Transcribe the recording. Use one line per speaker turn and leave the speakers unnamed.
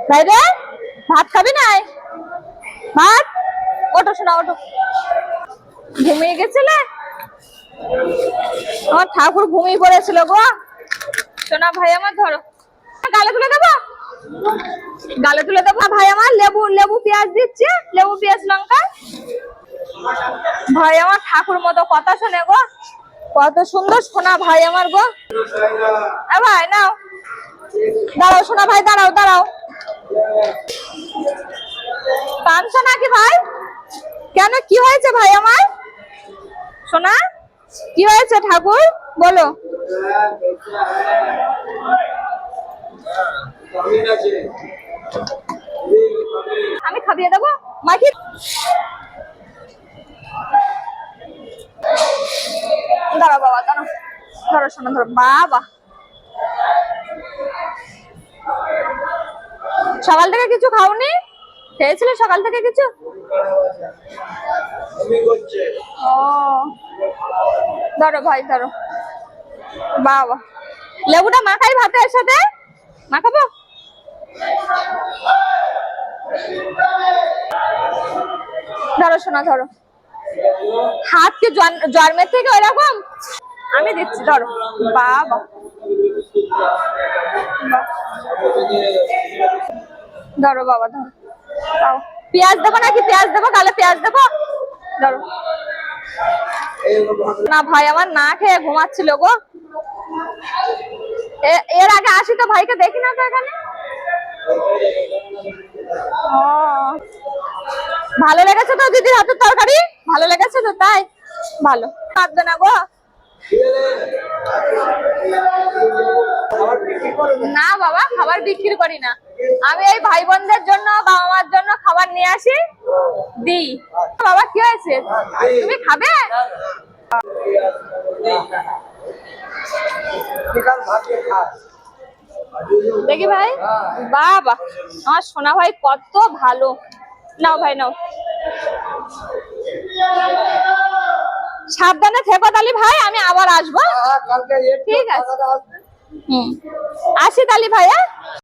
ভাই রে, ভাত খাবি না? ভাত, ওঠো শোনা, ওঠো। ঘুমিয়ে গেছিলে? আমার ঠাকুর ঘুমিয়ে পড়েছিল গো। শোনা ভাই আমার, ধরো, গালে তুলে দেবো, গালে তুলে দেবো। ভাই আমার লেবু লেবু পেঁয়াজ দিচ্ছে, লেবু পেঁয়াজ লঙ্কা। ভাই আমার ঠাকুর মতো কথা শোনে গো, কত সুন্দর শোনা ভাই আমার গো। ভাই নাও, দাঁড়াও শোনা ভাই, দাঁড়াও দাঁড়াও। কাঁদছো নাকি ভাই? কেন, কি হয়েছে ভাই আমার? শোনা, কি হয়েছে ঠাকুর বলো? আমি খাইয়ে দেবো মাখি। দাঁড়াও বাবা, দাঁড়াও, ধরো শোনা, ধরো বাবা। সকাল থেকে কিছু খাওনি? খেয়েছিলে সকাল থেকে কিছু? ও, ধরো ভাই, ধরো বাবা। লেবুটা মাখাই ভাতের সাথে, মাখাবো। ধরো শোনা, ধরো। হাত কি জন্মের থেকে ওইরকম? আমি দিচ্ছি, ধরো বাবা। ধরো বাবা, ধরো। পেঁয়াজ দেবো নাকি? পেঁয়াজ দেবো, গালে পেঁয়াজ দেবো, ধরো। না ভাই আমার না খেয়ে ঘুমাচ্ছিল গো। এর আগে আসি তো ভাইকে দেখি না তো এখানে। ও, ভালো লেগেছে তো দিদির হাতের তরকারি? ভালো লেগেছে তো, তাই ভালো। কাঁদবে না গো। না বাবা, খাবার বিক্রি করি না আমি। এই ভাই বোনদের জন্য, বাবা মার জন্য খাবার নিয়ে আসি, দিই। বাবা কি হয়েছে, তুমি খাবে? দেখি ভাই, বাবা আমার সোনা ভাই কত ভালো। নাও ভাই নাও। সাবধানে থেকো তালি ভাই, আমি আবার আসবো। ঠিক আছে, আসি তালি ভাইয়া।